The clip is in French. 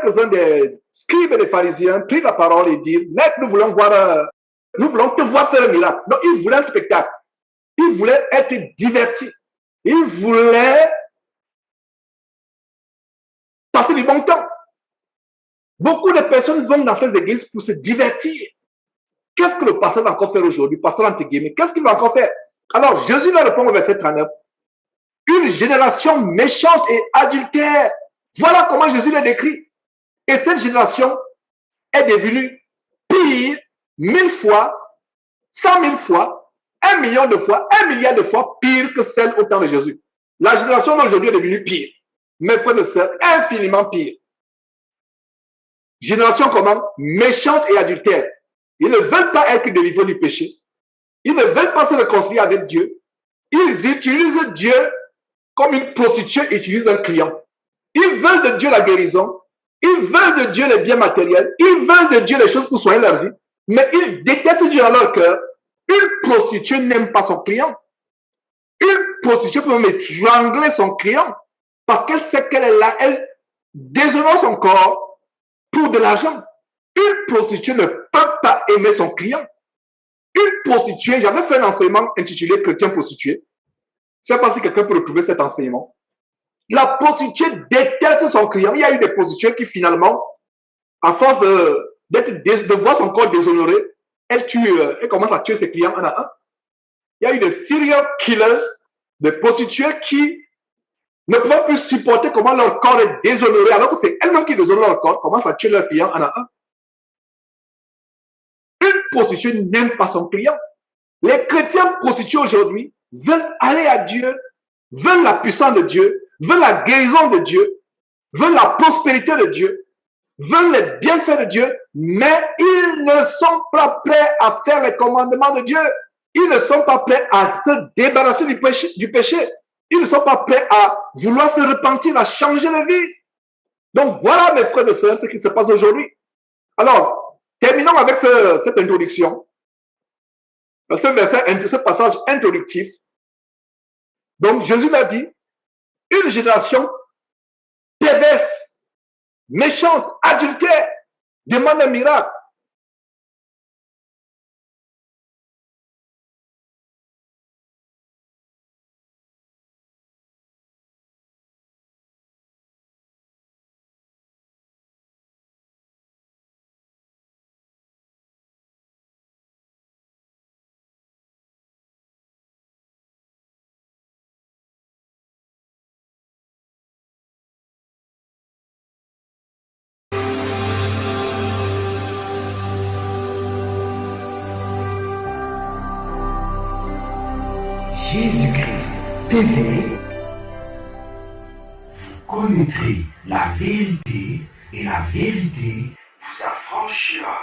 quelques-uns des scribes et des pharisiens prirent la parole et dirent, Maître, nous voulons te voir faire un miracle. Donc, ils voulaient un spectacle. Ils voulaient être divertis. Ils voulaient passer du bon temps. Beaucoup de personnes vont dans ces églises pour se divertir. Qu'est-ce que le pasteur va encore faire aujourd'hui? Pasteur entre guillemets, qu'est-ce qu'il va encore faire? Alors, Jésus leur répond au verset 39. Une génération méchante et adultère. Voilà comment Jésus l'a décrit. Et cette génération est devenue pire 1000 fois, 100 000 fois, 1 million de fois, 1 milliard de fois pire que celle au temps de Jésus. La génération d'aujourd'hui est devenue pire. Mes frères et sœurs, infiniment pire. Génération comment? Méchante et adultère. Ils ne veulent pas être délivrés du péché. Ils ne veulent pas se réconcilier avec Dieu. Ils utilisent Dieu comme une prostituée utilise un client. Ils veulent de Dieu la guérison. Ils veulent de Dieu les biens matériels. Ils veulent de Dieu les choses pour soigner leur vie. Mais ils détestent Dieu dans leur cœur. Une prostituée n'aime pas son client. Une prostituée peut même étrangler son client parce qu'elle sait qu'elle est là. Elle déshonore son corps pour de l'argent. Une prostituée ne peut pas aimer son client. Une prostituée, j'avais fait un enseignement intitulé Chrétien prostitué. Je ne sais pas si quelqu'un peut retrouver cet enseignement. La prostituée déteste son client. Il y a eu des prostituées qui finalement, à force de voir son corps déshonoré, elle commence à tuer ses clients un à un. Il y a eu des serial killers, des prostituées qui ne pouvaient plus supporter comment leur corps est déshonoré, alors que c'est elles-mêmes qui déshonorent leur corps, commencent à tuer leurs clients un à un. Une prostituée n'aime pas son client. Les chrétiens prostitués aujourd'hui veulent aller à Dieu, veulent la puissance de Dieu, veulent la guérison de Dieu, veulent la prospérité de Dieu, veulent les bienfaits de Dieu, mais ils ne sont pas prêts à faire les commandements de Dieu. Ils ne sont pas prêts à se débarrasser du péché. Ils ne sont pas prêts à vouloir se repentir, à changer de vie. Donc voilà, mes frères et sœurs, ce qui se passe aujourd'hui. Alors, terminons avec cette introduction. Ce passage introductif. Donc, Jésus l'a dit, une génération perverse, méchante, adultère, demande un miracle. Jésus-Christ TV, vous connaîtrez la vérité et la vérité vous affranchira.